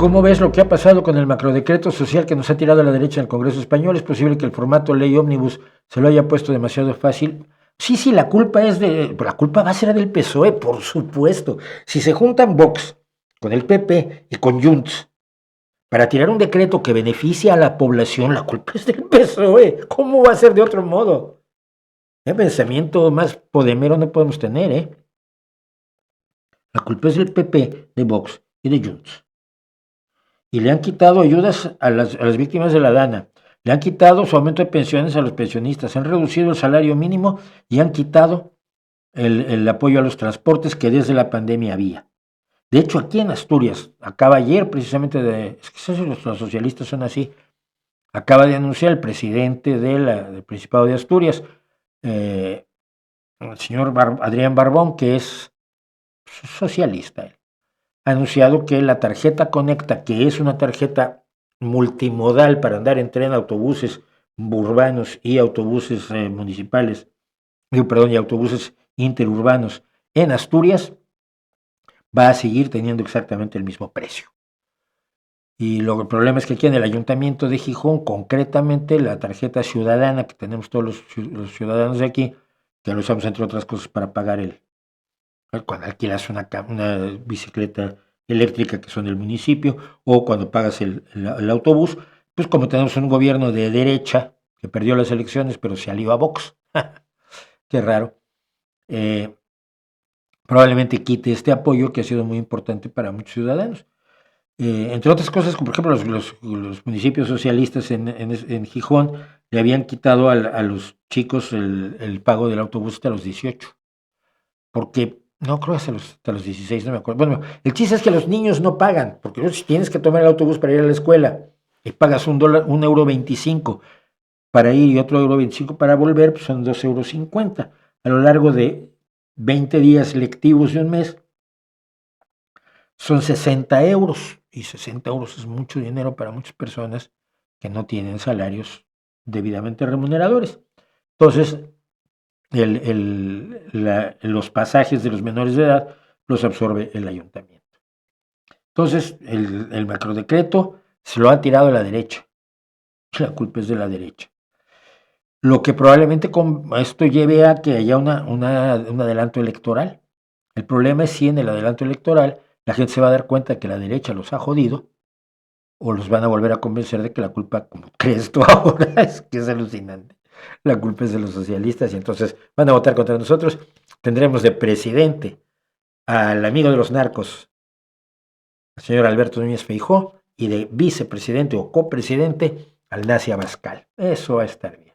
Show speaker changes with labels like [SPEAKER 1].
[SPEAKER 1] ¿Cómo ves lo que ha pasado con el macrodecreto social que nos ha tirado a la derecha en el Congreso español? ¿Es posible que el formato ley ómnibus se lo haya puesto demasiado fácil? Sí, la culpa es la culpa va a ser del PSOE, por supuesto. Si se juntan Vox con el PP y con Junts para tirar un decreto que beneficia a la población, la culpa es del PSOE. ¿Cómo va a ser de otro modo? ¿Qué pensamiento más podemero no podemos tener, eh? La culpa es del PP, de Vox y de Junts. Y le han quitado ayudas a las víctimas de la DANA, le han quitado su aumento de pensiones a los pensionistas, han reducido el salario mínimo y han quitado el apoyo a los transportes que desde la pandemia había. De hecho, aquí en Asturias, acaba ayer precisamente es que los socialistas son así, acaba de anunciar el presidente del Principado de Asturias, el señor Adrián Barbón, que es socialista, ha anunciado que la tarjeta Conecta, que es una tarjeta multimodal para andar en tren, autobuses urbanos y autobuses municipales, y autobuses interurbanos en Asturias, va a seguir teniendo exactamente el mismo precio. Y el problema es que aquí en el Ayuntamiento de Gijón, concretamente la tarjeta ciudadana que tenemos todos los ciudadanos de aquí, que lo usamos entre otras cosas para pagar cuando alquilas una bicicleta eléctrica que son del municipio, o cuando pagas el autobús, pues como tenemos un gobierno de derecha que perdió las elecciones, pero se alió a Vox, qué raro, probablemente quite este apoyo que ha sido muy importante para muchos ciudadanos. Entre otras cosas, como por ejemplo los municipios socialistas en Gijón le habían quitado a los chicos el pago del autobús hasta los 18, porque no creo hasta los 16, no me acuerdo. Bueno, el chiste es que los niños no pagan, porque si tienes que tomar el autobús para ir a la escuela y pagas €1.25 para ir y otro €1.25 para volver, pues son €2.50. A lo largo de 20 días lectivos de un mes, son 60 euros, y 60 euros es mucho dinero para muchas personas que no tienen salarios debidamente remuneradores. Entonces, los pasajes de los menores de edad los absorbe el ayuntamiento. Entonces, el macrodecreto se lo ha tirado a la derecha. La culpa es de la derecha. Lo que probablemente con esto lleve a que haya un adelanto electoral. El problema es si en el adelanto electoral la gente se va a dar cuenta que la derecha los ha jodido, o los van a volver a convencer de que la culpa, como crees tú ahora, es que es alucinante. La culpa es de los socialistas y entonces van a votar contra nosotros. Tendremos de presidente al amigo de los narcos, el señor Alberto Núñez Feijóo, y de vicepresidente o copresidente al nazi Abascal. Eso va a estar bien.